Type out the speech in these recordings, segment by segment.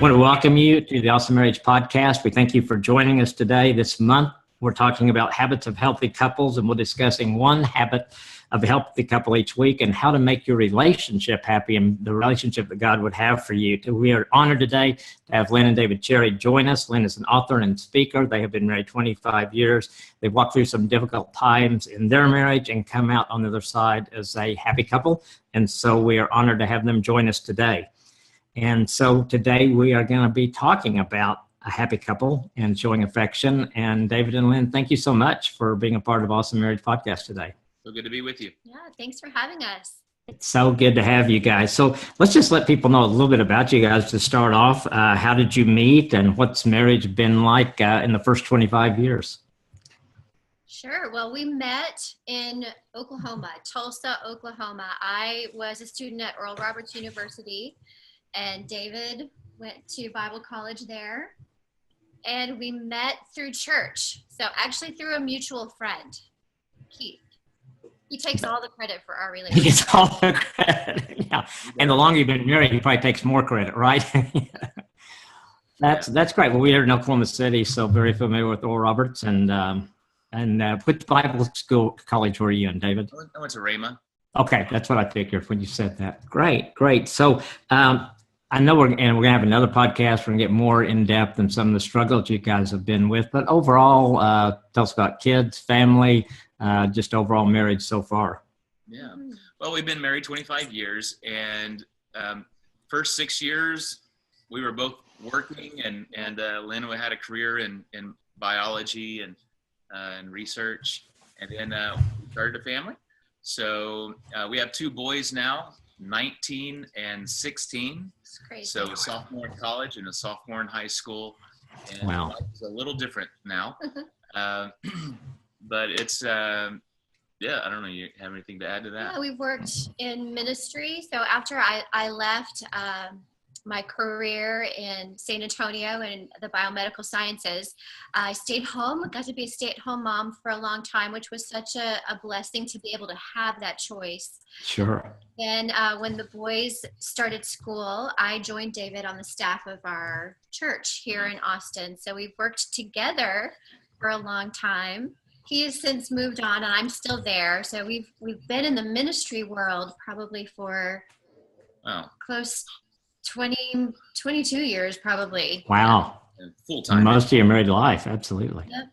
want to welcome you to the Awesome Marriage Podcast. We thank you for joining us today. This month, we're talking about habits of healthy couples, and we're discussing one habit of a healthy couple each week and how to make your relationship happy and the relationship that God would have for you. We are honored today to have Lynn and David Cherry join us. Lynn is an author and speaker. They have been married 25 years. They've walked through some difficult times in their marriage and come out on the other side as a happy couple. And so we are honored to have them join us today. And so today we are going to be talking about a happy couple and showing affection. And David and Lynn, thank you so much for being a part of Awesome Marriage Podcast today. So good to be with you. Yeah, thanks for having us. It's so good to have you guys. So let's just let people know a little bit about you guys to start off. How did you meet and what's marriage been like in the first 25 years? Sure. Well, we met in Oklahoma, Tulsa, Oklahoma. I was a student at Oral Roberts University, and David went to Bible college there. And we met through church. So actually through a mutual friend, Keith. He takes all the credit for our relationship. He gets all the credit. Yeah. And the longer you've been married, he probably takes more credit, right? That's great. Well, we are in Oklahoma City, so very familiar with Oral Roberts. And which Bible school, college were you in, David? I went to Rhema. Okay, that's what I figured when you said that. Great. So I know we're going to have another podcast. We're going to get more in depth in some of the struggles you guys have been with. But overall, tell us about kids, family, just overall marriage so far. Yeah. Well, we've been married 25 years, and first 6 years we were both working, and Lynn had a career in biology and research, and then we started a family. So we have two boys now, 19 and 16. It's crazy. So a sophomore in college and a sophomore in high school. And wow. Life is a little different now. But it's, I don't know, you have anything to add to that? Yeah, we've worked in ministry. So after I left my career in San Antonio in the biomedical sciences, I stayed home, got to be a stay-at-home mom for a long time, which was such a blessing to be able to have that choice. Sure. Then when the boys started school, I joined David on the staff of our church here in Austin. So we've worked together for a long time. He has since moved on, and I'm still there. So we've been in the ministry world probably for close 22 years probably. Wow. Full time. Most of your married life, absolutely. Yep.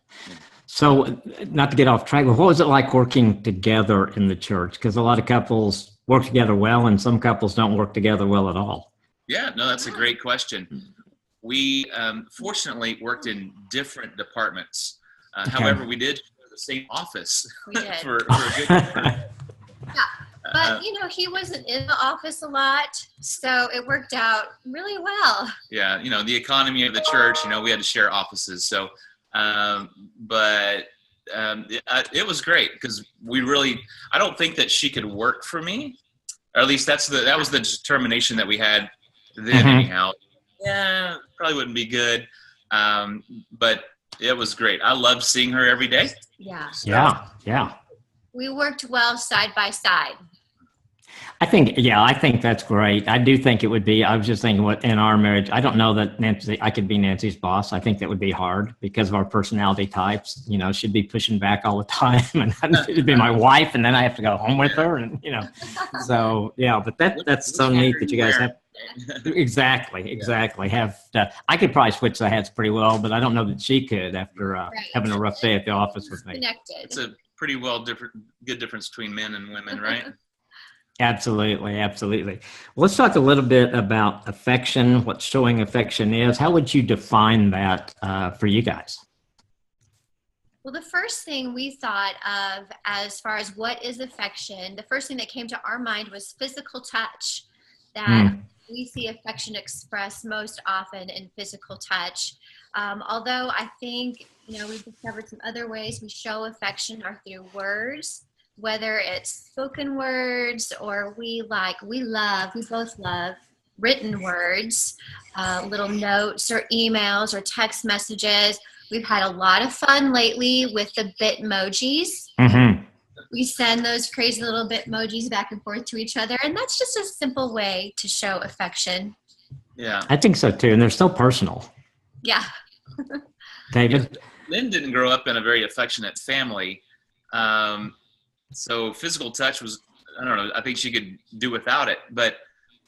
So not to get off track, but what was it like working together in the church? Because a lot of couples work together well, and some couples don't work together well at all. Yeah, no, that's a great question. We fortunately worked in different departments. Okay. However, we did share the same office We did. for a good time. Yeah. But, he wasn't in the office a lot, so it worked out really well. Yeah, the economy of the church, we had to share offices. So, it was great because I don't think that she could work for me. Or at least that was the determination that we had then anyhow. Yeah, probably wouldn't be good. But it was great. I loved seeing her every day. Yeah. So, Yeah. We worked well side by side. I think that's great. I do think it would be. I was just thinking in our marriage, I don't know that I could be Nancy's boss. I think that would be hard because of our personality types. She'd be pushing back all the time, and it'd be my wife, and then I have to go home with her, and So but that's so neat that you guys have. Exactly. I could probably switch the hats pretty well, but I don't know that she could after having a rough day at the office with me. Connected. It's a pretty good difference between men and women, right? Absolutely. Well, let's talk a little bit about affection, what showing affection is. How would you define that for you guys? Well, the first thing we thought of as far as what is affection, the first thing that came to our mind was physical touch. That we see affection expressed most often in physical touch. Although I think, we've discovered some other ways we show affection are through words, whether it's spoken words or we both love written words, little notes or emails or text messages. We've had a lot of fun lately with the Bitmojis. Mm-hmm. We send those crazy little Bitmojis back and forth to each other, and that's just a simple way to show affection. Yeah. I think so too. And they're so personal. Yeah. David? Lynn didn't grow up in a very affectionate family. So physical touch was, I don't know, I think she could do without it. But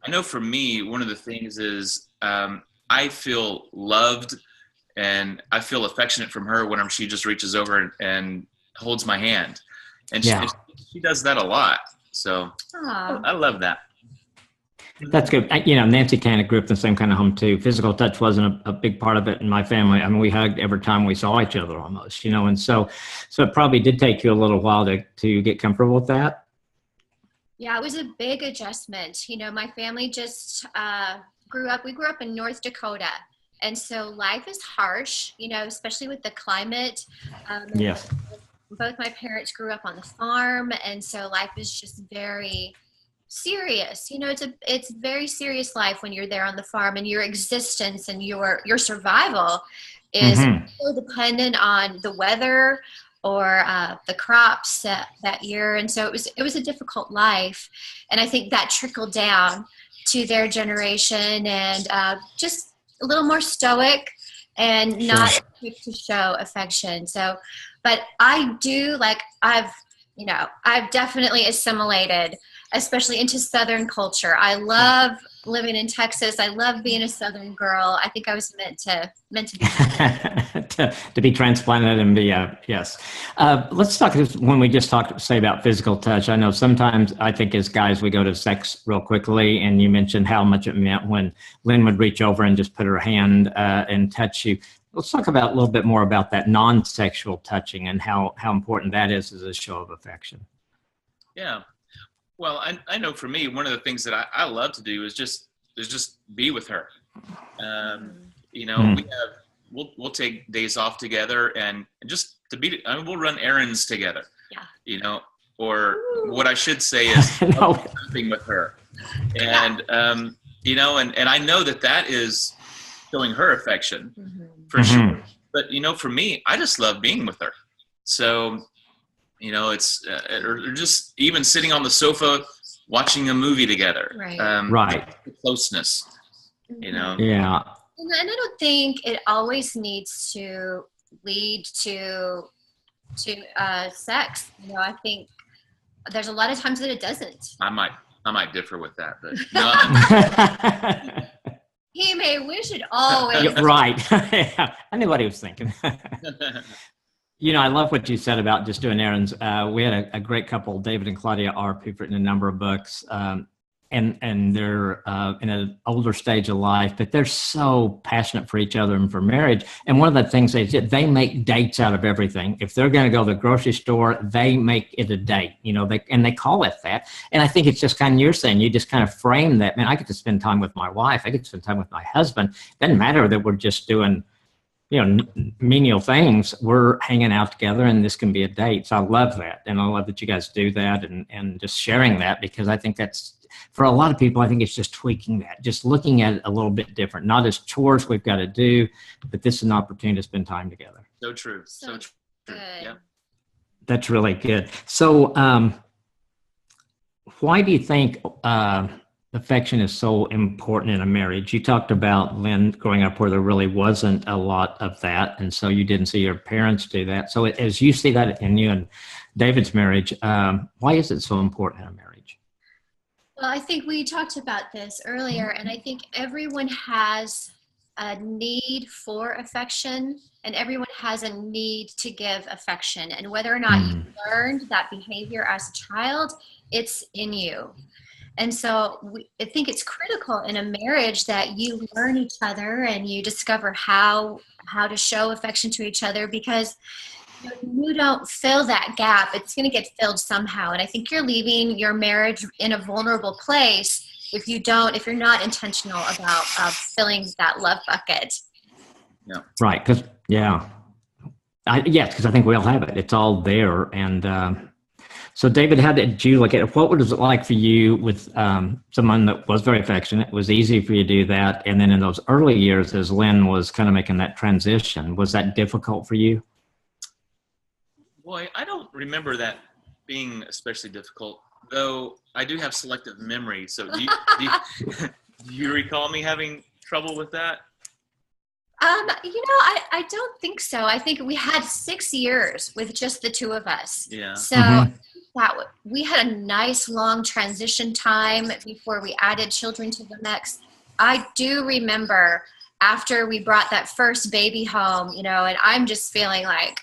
I know for me, one of the things is I feel loved and I feel affectionate from her whenever she just reaches over and holds my hand. And she does that a lot. So I love that. That's good. Nancy kind of grew up in the same kind of home too. Physical touch wasn't a big part of it in my family. I mean, we hugged every time we saw each other almost, and so it probably did take you a little while to get comfortable with that. Yeah, it was a big adjustment. My family just we grew up in North Dakota. And so life is harsh, especially with the climate. Yes. Both my parents grew up on the farm. And so life is just very serious. It's a very serious life when you're there on the farm, and your existence and your survival is so dependent on the weather or the crops that year. And so it was a difficult life. And I think that trickled down to their generation, and just a little more stoic and not quick to show affection. So, but I do I've definitely assimilated, especially into Southern culture. I love living in Texas. I love being a Southern girl. I think I was meant to be to be transplanted and be yes. Let's talk when we just say about physical touch. I know sometimes I think as guys we go to sex real quickly, and you mentioned how much it meant when Lynn would reach over and just put her hand and touch you. Let's talk a little bit more about that non-sexual touching and how important that is as a show of affection. Yeah. Well, I know for me, one of the things that I love to do is just be with her. We'll take days off together and just to be. We'll run errands together. Yeah. Or what I should say is being with her, and and I know that is showing her affection for sure. But for me, I just love being with her. So. It's or just even sitting on the sofa watching a movie together. Right. Right. Closeness. Yeah. And I don't think it always needs to lead to sex. I think there's a lot of times that it doesn't. I might differ with that, but no. He may wish it always. Right. Yeah, I knew what he was thinking. I love what you said about just doing errands. We had a great couple, David and Claudia Arp, who've written a number of books, and they're in an older stage of life, but they're so passionate for each other and for marriage. And one of the things they did, they make dates out of everything. If they're going to go to the grocery store, they make it a date, they call it that. And I think it's just kind of, you're saying, you just kind of frame that, man, I get to spend time with my wife. I get to spend time with my husband. It doesn't matter that we're just doing menial things. We're hanging out together, and this can be a date. So I love that. And I love that you guys do that and just sharing that, because I think that's, for a lot of people, I think it's just tweaking that, just looking at it a little bit different, not as chores we've got to do, but this is an opportunity to spend time together. So true. So true. Good. Yeah. That's really good. So why do you think affection is so important in a marriage? You talked about, Lynn, growing up where there really wasn't a lot of that, and so you didn't see your parents do that. So as you see that in you and David's marriage, why is it so important in a marriage? Well, I think we talked about this earlier, and I think everyone has a need for affection, and everyone has a need to give affection. And whether or not you learned that behavior as a child, it's in you. And so I think it's critical in a marriage that you learn each other and you discover how to show affection to each other, because you don't fill that gap, it's going to get filled somehow. And I think you're leaving your marriage in a vulnerable place if you're not intentional about filling that love bucket. Yeah. Right. Because because I think we all have it. It's all there. And so, David, how did you look at it? What was it like for you with someone that was very affectionate? It was easy for you to do that. And then in those early years, as Lynn was kind of making that transition, was that difficult for you? Boy, I don't remember that being especially difficult, though I do have selective memory. So do you recall me having trouble with that? I don't think so. I think we had 6 years with just the two of us. Yeah. So we had a nice long transition time before we added children to the mix. I do remember after we brought that first baby home, and I'm just feeling like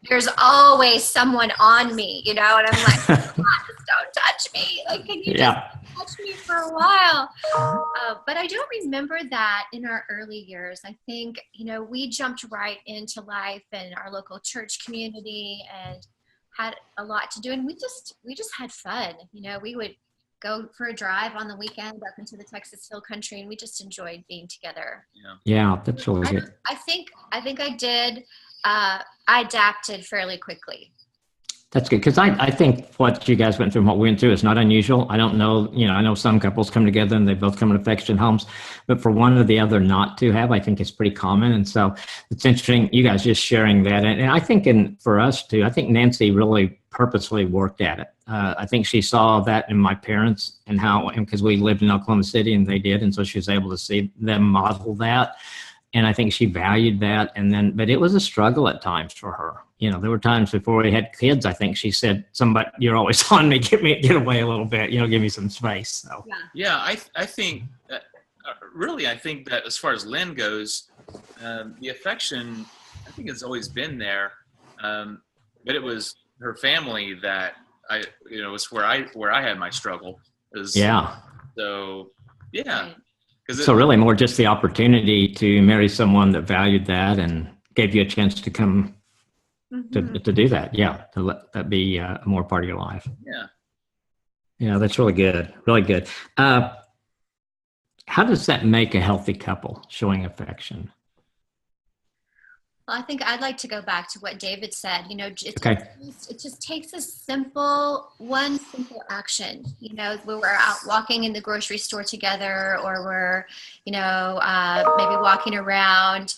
there's always someone on me, and I'm like, come on, just don't touch me. Like, can you just touch me for a while? But I don't remember that in our early years. I think, we jumped right into life in our local church community and had a lot to do. And we just had fun. We would go for a drive on the weekend up into the Texas Hill Country, and we just enjoyed being together. Yeah, that's really good. I think I did. I adapted fairly quickly. That's good, because I think what you guys went through and what we went through is not unusual. I don't know, I know some couples come together and they both come in affection homes, but for one or the other not to have, I think it's pretty common. And so it's interesting, you guys just sharing that. And I think for us too, I think Nancy really purposely worked at it. I think she saw that in my parents and because we lived in Oklahoma City and they did. And so she was able to see them model that. And I think she valued that. But it was a struggle at times for her. There were times before we had kids, I think she said, "Somebody, you're always on me. Get away a little bit. Give me some space." So. Yeah. I think that as far as Lynn goes, the affection, I think has always been there. But it was her family that was where I had my struggle. So, yeah. So really more just the opportunity to marry someone that valued that and gave you a chance to come to do that. Yeah. To let that be a more part of your life. Yeah. Yeah. That's really good. Really good. How does that make a healthy couple, showing affection? Well, I think I'd like to go back to what David said. It just takes one simple action. When we're out walking in the grocery store together, or we're, maybe walking around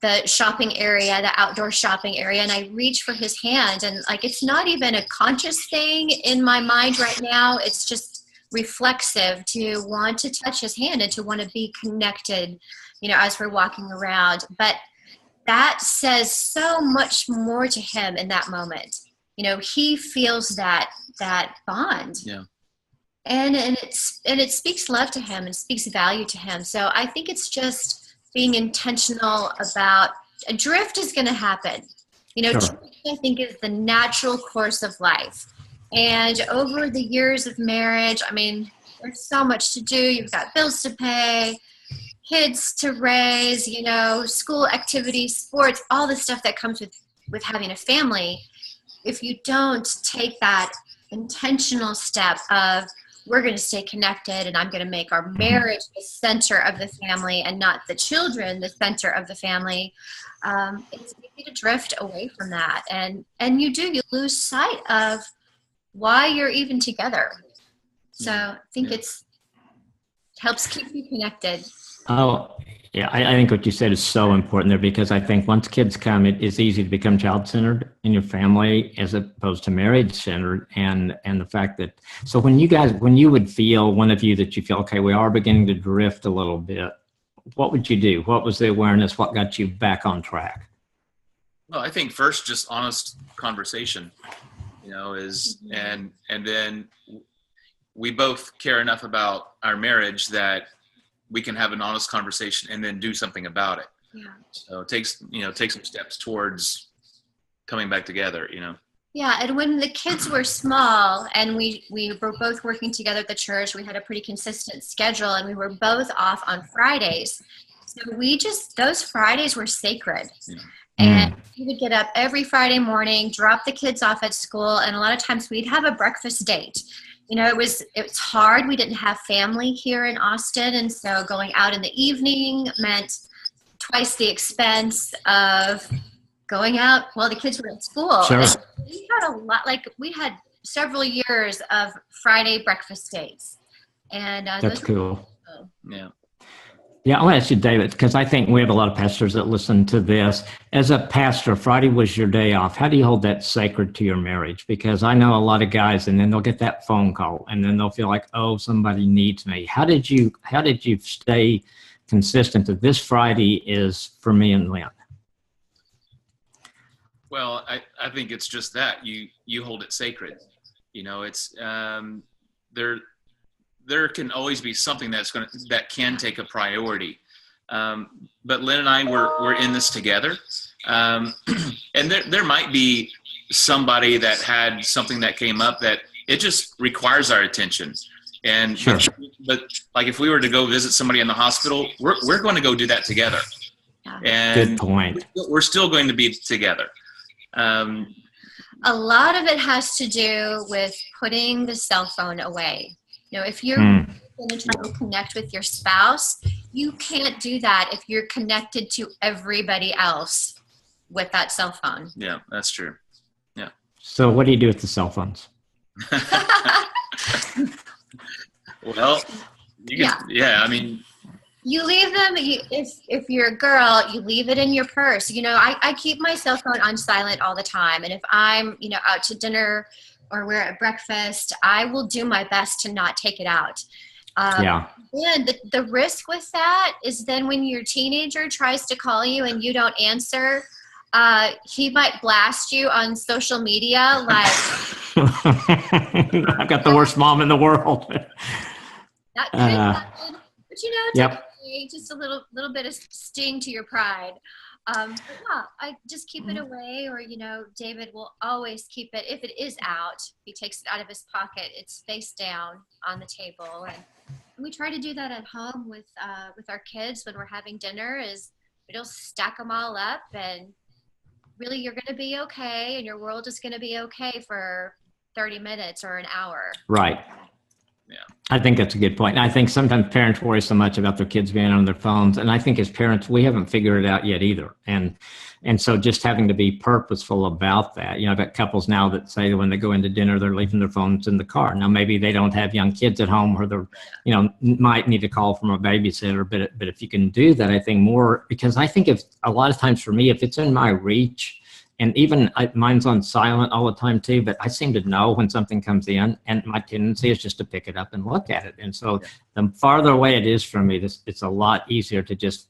the shopping area, the outdoor shopping area, and I reach for his hand, and it's not even a conscious thing in my mind right now. It's just reflexive to want to touch his hand and to want to be connected, as we're walking around. But that says so much more to him in that moment. He feels that bond. Yeah. And it speaks love to him and speaks value to him. So I think it's just being intentional about a drift is going to happen. Sure. Drift, I think, is the natural course of life. And over the years of marriage, there's so much to do. You've got bills to pay, kids to raise, school activities, sports, all the stuff that comes with having a family. If you don't take that intentional step of, we're going to stay connected and I'm going to make our marriage the center of the family and not the children the center of the family, it's easy to drift away from that. And you lose sight of why you're even together. So I think it helps keep you connected. Oh, yeah. I think what you said is so important there, because I think once kids come, it is easy to become child-centered in your family as opposed to marriage-centered. And the fact that, so when you would feel, one of you, that you feel, okay, we are beginning to drift a little bit, what would you do? What was the awareness? What got you back on track? Well, I think first, just honest conversation, and then we both care enough about our marriage that we can have an honest conversation and then do something about it. Yeah. So take some steps towards coming back together, Yeah. And when the kids were small and we were both working together at the church, we had a pretty consistent schedule and we were both off on Fridays. So those Fridays were sacred. Yeah. And we would get up every Friday morning, drop the kids off at school. And a lot of times we'd have a breakfast date. It was hard. We didn't have family here in Austin. And so going out in the evening meant twice the expense of going out while the kids were at school. Sure. We had we had several years of Friday breakfast dates. And that's cool. Yeah. Yeah, I'll ask you, David, because I think we have a lot of pastors that listen to this. As a pastor, Friday was your day off. How do you hold that sacred to your marriage? Because I know a lot of guys, and then they'll get that phone call, and then they'll feel like, oh, somebody needs me. How did you stay consistent that this Friday is for me and Lynn? Well, I think it's just that you hold it sacred. It's there can always be something that can take a priority. But Lynn and I we're in this together. And there might be somebody that had something that came up that it just requires our attention. And sure. But like if we were to go visit somebody in the hospital, we're going to go do that together. And good point. We're still going to be together. A lot of it has to do with putting the cell phone away. If you're going to try to connect with your spouse, you can't do that if you're connected to everybody else with that cell phone. Yeah, that's true. Yeah. So what do you do with the cell phones? Well, I mean, you leave them. If you're a girl, you leave it in your purse. I keep my cell phone on silent all the time. And if I'm, out to dinner or we're at breakfast, I will do my best to not take it out. And the risk with that is then when your teenager tries to call you and you don't answer, he might blast you on social media like, I've got the worst mom in the world. That could happen, but it's yep. okay. Just a little bit of sting to your pride. But I just keep it away, or David will always keep it. If it is out, he takes it out of his pocket. It's face down on the table, and we try to do that at home with our kids when we're having dinner. Is we'll stack them all up, and really you're going to be okay, and your world is going to be okay for 30 minutes or an hour. Right. Yeah. I think that's a good point. And I think sometimes parents worry so much about their kids being on their phones. And I think as parents, we haven't figured it out yet either. And so just having to be purposeful about that. I've got couples now that say that when they go into dinner, they're leaving their phones in the car. Now, maybe they don't have young kids at home or they're, might need a call from a babysitter. But if you can do that, I think more, because I think if a lot of times for me, if it's in my reach, and even mine's on silent all the time too, but I seem to know when something comes in, and my tendency is just to pick it up and look at it. And so the farther away it is from me, it's a lot easier to just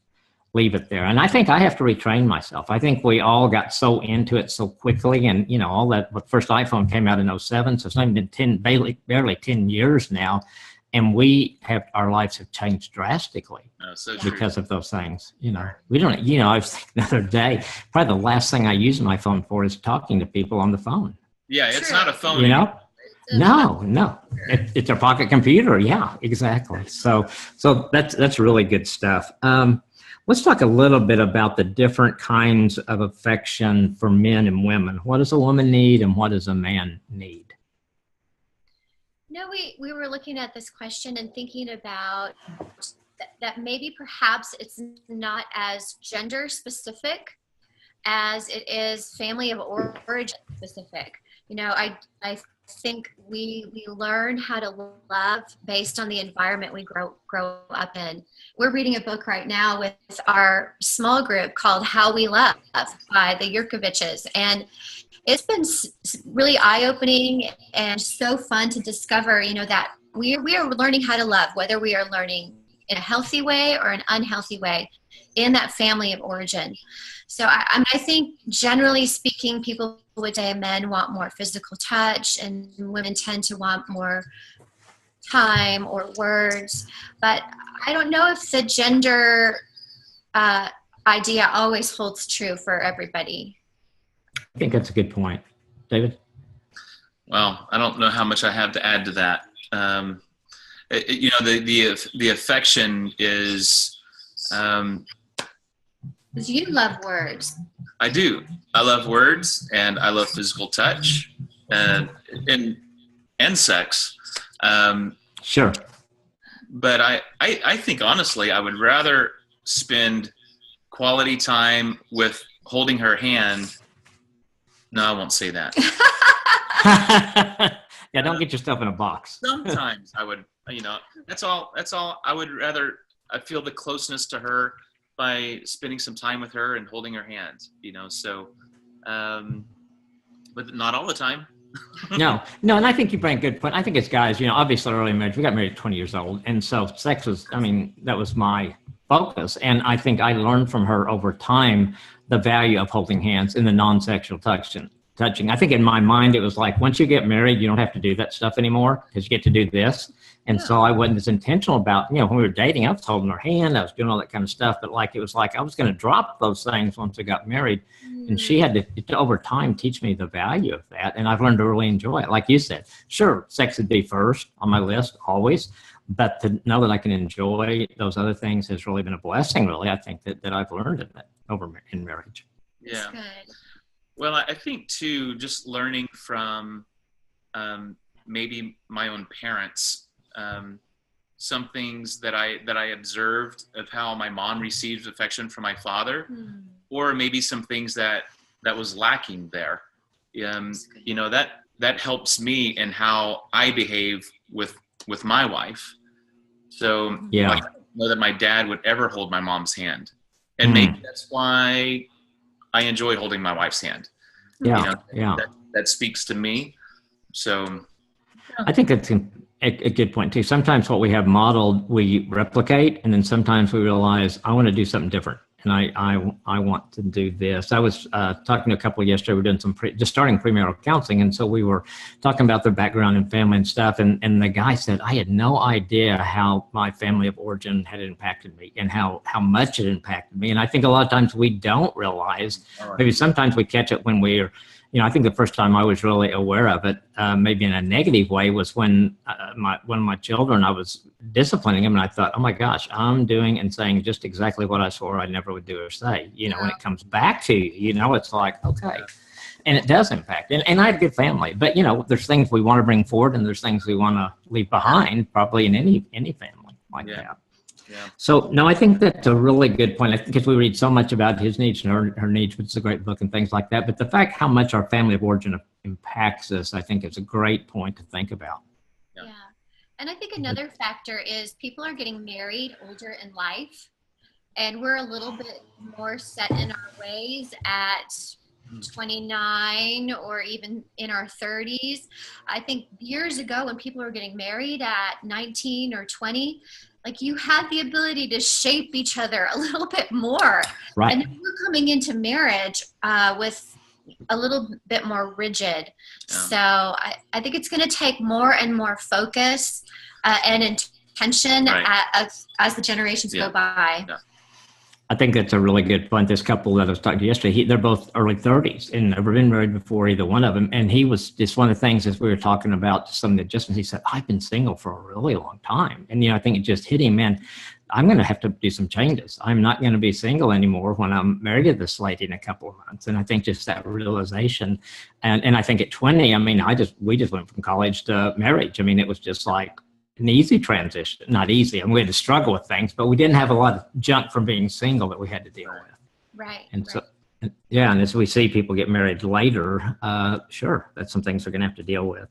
leave it there. And I think I have to retrain myself. I think we all got so into it so quickly, and all that. The first iPhone came out in 2007, so it's not even been barely 10 years now. And our lives have changed drastically because of those things. We don't, I was thinking the other day, probably the last thing I use my phone for is talking to people on the phone. Yeah, it's not a phone. No. It's a pocket computer. Yeah, exactly. So that's really good stuff. Let's talk a little bit about the different kinds of affection for men and women. What does a woman need and what does a man need? We were looking at this question and thinking about that maybe perhaps it's not as gender specific as it is family of origin specific. I think we learn how to love based on the environment we grow up in. We're reading a book right now with our small group called How We Love by the Yurkoviches, and it's been really eye-opening and so fun to discover, that we are learning how to love, whether we are learning in a healthy way or an unhealthy way in that family of origin. So I think generally speaking, people would say men want more physical touch and women tend to want more time or words. But I don't know if the gender idea always holds true for everybody. I think that's a good point. David? Well, I don't know how much I have to add to that. The affection is... Because you love words. I do. I love words, and I love physical touch, and sex. Sure. But I think, honestly, I would rather spend quality time with holding her hand. No, I won't say that. Yeah, don't get yourself in a box. Sometimes I would, that's all. I would rather, I feel the closeness to her by spending some time with her and holding her hand, but not all the time. No, and I think you bring a good point. I think it's guys, obviously early marriage, we got married at 20 years old. And so sex was, that was my focus. And I think I learned from her over time the value of holding hands in the non-sexual touching. I think in my mind, it was like, once you get married, you don't have to do that stuff anymore because you get to do this. And so I wasn't as intentional about, when we were dating, I was holding her hand, I was doing all that kind of stuff. But like, it was like I was going to drop those things once I got married. And she had to, over time, teach me the value of that. And I've learned to really enjoy it. Like you said, sure, sex would be first on my list, always. But to know that I can enjoy those other things has really been a blessing, really. I think that I've learned in marriage. Yeah. Well, I think too, just learning from maybe my own parents, some things that I observed of how my mom received affection from my father, or maybe some things that was lacking there. That helps me in how I behave with my wife. So I don't know that my dad would ever hold my mom's hand, and maybe that's why I enjoy holding my wife's hand. That speaks to me. So I think that's a good point too. Sometimes what we have modeled, we replicate, and then sometimes we realize I want to do something different, and I want to do this. I was talking to a couple yesterday. We're doing some just starting premarital counseling, and so we were talking about their background and family and stuff. And the guy said, I had no idea how my family of origin had impacted me and how much it impacted me. And I think a lot of times we don't realize. Maybe sometimes we catch it when we're. I think the first time I was really aware of it, maybe in a negative way, was when one of my children, I was disciplining him, and I thought, oh my gosh, I'm doing and saying just exactly what I swore I never would do or say. When it comes back to you, it's like, okay. And it does impact. And I had a good family, but there's things we want to bring forward, and there's things we want to leave behind, probably in any family like that. Yeah. So, no, I think that's a really good point, because we read so much about his needs and her needs, which is a great book and things like that. But the fact how much our family of origin impacts us, I think, is a great point to think about. Yeah. And I think another factor is people are getting married older in life, and we're a little bit more set in our ways at 29 or even in our 30s. I think years ago when people were getting married at 19 or 20, like, you had the ability to shape each other a little bit more. Right. And we're coming into marriage with a little bit more rigid. Yeah. So I think it's going to take more and more focus and intention as the generations go by. Yeah. I think that's a really good point. This couple that I was talking to yesterday, they're both early 30s and never been married before, either one of them. And he was just one of the things, as we were talking about some of the adjustments, he said, I've been single for a really long time. And, I think it just hit him, man, I'm going to have to do some changes. I'm not going to be single anymore when I'm married to this lady in a couple of months. And I think just that realization. And I think at 20, we just went from college to marriage. It was just like an easy transition. Not easy. We had to struggle with things, but we didn't have a lot of junk from being single that we had to deal with. Right. And so, and as we see people get married later, sure, that's some things we're going to have to deal with.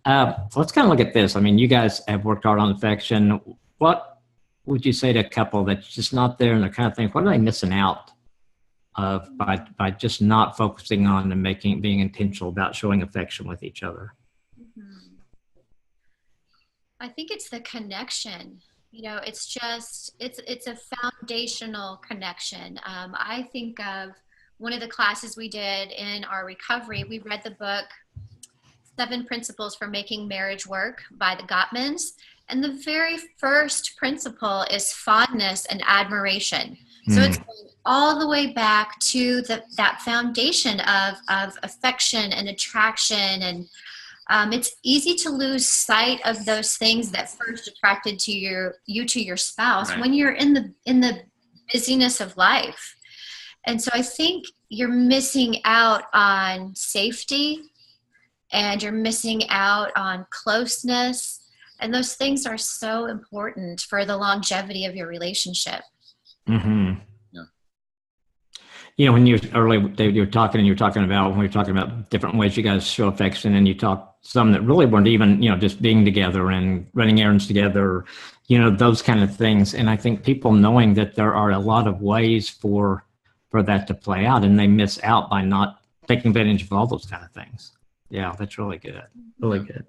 Let's kind of look at this. You guys have worked hard on affection. What would you say to a couple that's just not there and they're kind of thinking, what are they missing out of by just not focusing on and being intentional about showing affection with each other? I think it's the connection. It's a foundational connection. I think of one of the classes we did in our recovery. We read the book 7 Principles for Making Marriage Work by the Gottmans. And the very first principle is fondness and admiration. So it's going all the way back to that foundation of affection and attraction. And it's easy to lose sight of those things that first attracted to you to your spouse when you're in the busyness of life. And so I think you're missing out on safety, and you're missing out on closeness. And those things are so important for the longevity of your relationship. Mm-hmm. Yeah. When you earlier, David, you were talking about, when we were talking about different ways you guys show affection, and you talked some that really weren't even, just being together and running errands together, those kind of things. And I think people knowing that there are a lot of ways for that to play out, and they miss out by not taking advantage of all those kind of things. Yeah, that's really good. Really good.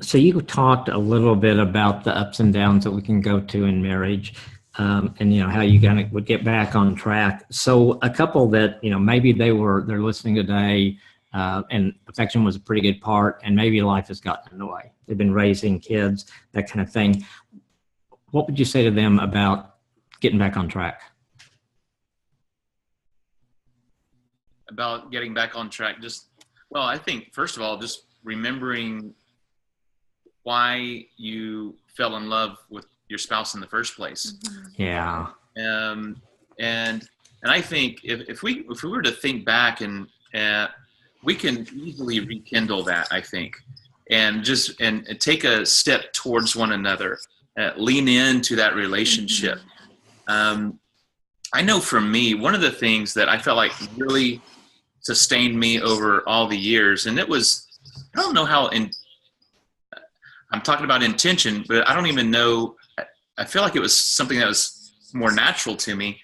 So you talked a little bit about the ups and downs that we can go to in marriage, and how you kind of would get back on track. So a couple that maybe they're listening today, and affection was a pretty good part, and maybe life has gotten in the way. They've been raising kids, that kind of thing. What would you say to them about getting back on track? About getting back on track, I think first of all, just remembering why you fell in love with your spouse in the first place. Yeah. And I think if we were to think back and we can easily rekindle that, I think, and take a step towards one another, lean into that relationship. I know for me, one of the things that I felt like really sustained me over all the years, and it was, I don't know how I'm talking about intention, but I don't even know. I feel like it was something that was more natural to me,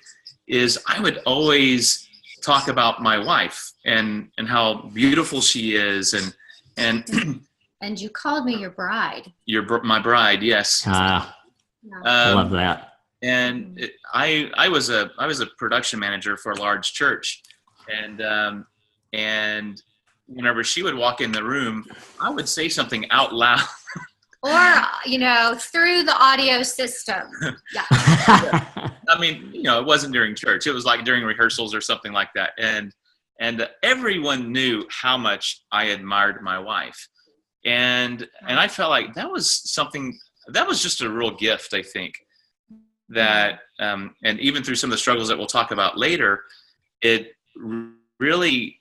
is I would always talk about my wife and how beautiful she is. And and you called me your bride. My bride. Yes. I love that. And I was a production manager for a large church. And whenever she would walk in the room, I would say something out loud. Or, through the audio system. Yeah. I mean, it wasn't during church. It was like during rehearsals or something like that. And everyone knew how much I admired my wife. And I felt like that was just a real gift, I think, that, and even through some of the struggles that we'll talk about later, it really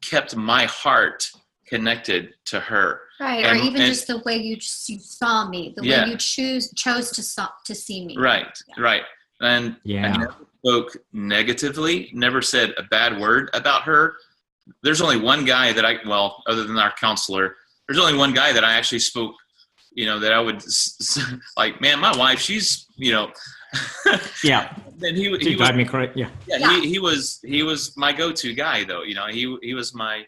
kept my heart connected to her. Right, or even just the way you saw me, the way you chose to see me. Right, yeah. Right. And I never spoke negatively, never said a bad word about her. There's only one guy that other than our counselor, there's only one guy that I actually spoke, that I would like, man, my wife, she's, yeah. Then he was drive me crazy. Yeah. Yeah. He was my go-to guy though. He was my,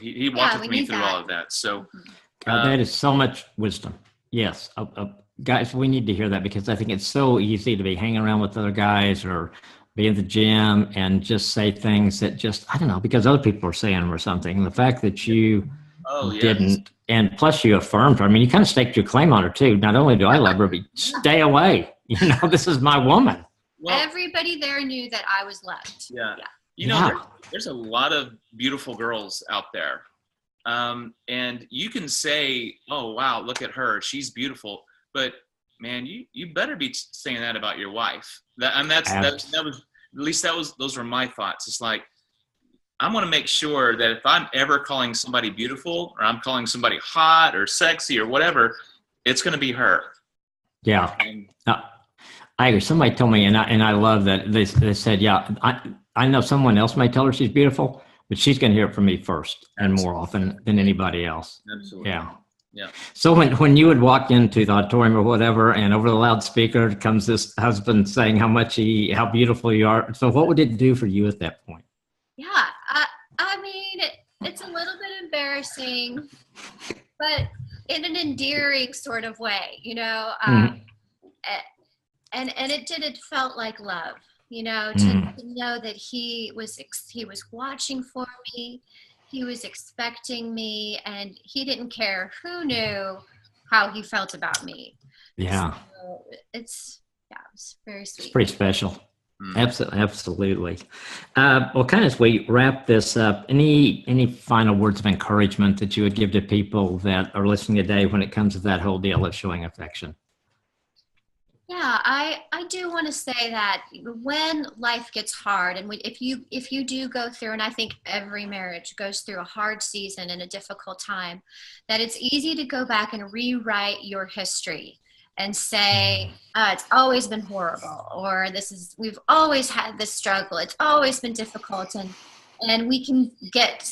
he walked with me through all of that. So that is so much wisdom. Yes. Guys, we need to hear that, because I think it's so easy to be hanging around with other guys or be in the gym and just say things that I don't know, because other people are saying them or something. The fact that you didn't, and plus you affirmed her. I mean, you kind of staked your claim on her too. Not only do I love her, but stay away. This is my woman. Well, everybody there knew that I was loved. Yeah. There's a lot of beautiful girls out there. And you can say, oh, wow, look at her. She's beautiful. But man, you better be saying that about your wife. Those were my thoughts. It's like, I'm going to make sure that if I'm ever calling somebody beautiful, or I'm calling somebody hot or sexy or whatever, it's going to be her. Yeah. I agree. Somebody told me, and I love that they said, I know someone else may tell her she's beautiful, but she's going to hear it from me first and more often than anybody else. Absolutely. Yeah. So when you would walk into the auditorium or whatever, and over the loudspeaker comes this husband saying how beautiful you are. So what would it do for you at that point? Yeah. I mean, it's a little bit embarrassing, but in an endearing sort of way, and it felt like love, to know that he was watching for me, he was expecting me, and he didn't care who knew how he felt about me. Yeah. So it's very sweet. It's pretty special. Absolutely. Well, kind of as we wrap this up, any final words of encouragement that you would give to people that are listening today when it comes to that whole deal of showing affection? Yeah, I do want to say that when life gets hard, and if you do go through, and I think every marriage goes through a hard season and a difficult time, that it's easy to go back and rewrite your history and say, it's always been horrible, or we've always had this struggle, it's always been difficult, and we can get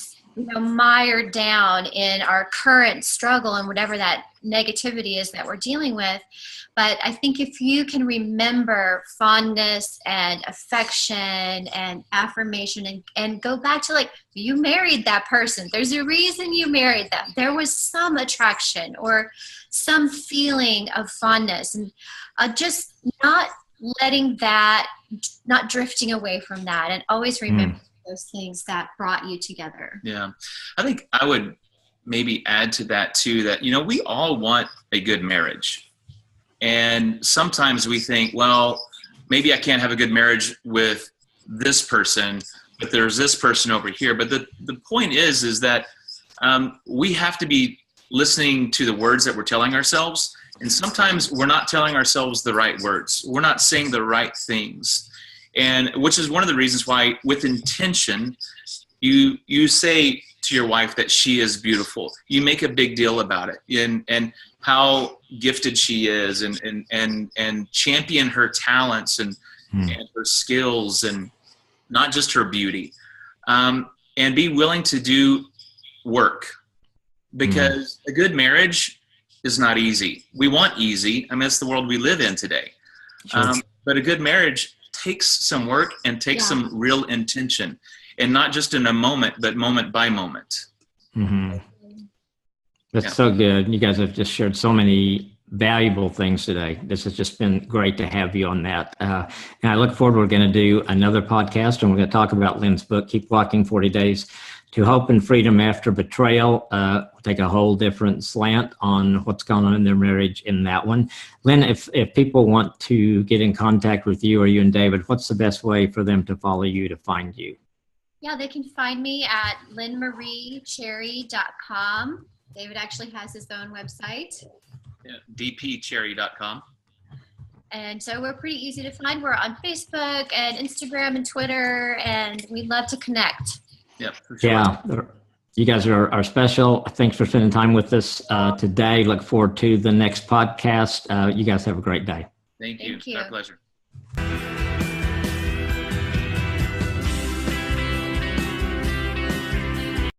mired down in our current struggle and whatever that negativity is that we're dealing with. But I think if you can remember fondness and affection and affirmation and go back to, like, you married that person. There's a reason you married them. There was some attraction or some feeling of fondness, and just not letting that, not drifting away from that, and always remember those things that brought you together. Yeah. I think I would maybe add to that too, that, we all want a good marriage. And sometimes we think, well, maybe I can't have a good marriage with this person, but there's this person over here. But the point is that we have to be listening to the words that we're telling ourselves. And sometimes we're not telling ourselves the right words. We're not saying the right things. And which is one of the reasons why, with intention, you say to your wife that she is beautiful. You make a big deal about it, and how gifted she is, and champion her talents and her skills, and not just her beauty, and be willing to do work, because a good marriage is not easy. We want easy. I mean, it's the world we live in today. Sure. But a good marriage takes some work and takes some real intention, and not just in a moment, but moment by moment. That's so good. You guys have just shared so many valuable things today. This has just been great to have you on that. And I look forward, we're going to do another podcast, and we're going to talk about Lynn's book, Keep Walking 40 Days to Hope and Freedom After Betrayal. We'll take a whole different slant on what's going on in their marriage in that one. Lynn, if people want to get in contact with you or you and David, what's the best way for them to follow you, to find you? Yeah, they can find me at lynnmariecherry.com. David actually has his own website. Yeah, dpcherry.com. And so we're pretty easy to find. We're on Facebook and Instagram and Twitter, and we'd love to connect. Yeah, for sure. Yeah, you guys are special. Thanks for spending time with us today. Look forward to the next podcast. You guys have a great day. Thank you. Thank you. It's our pleasure.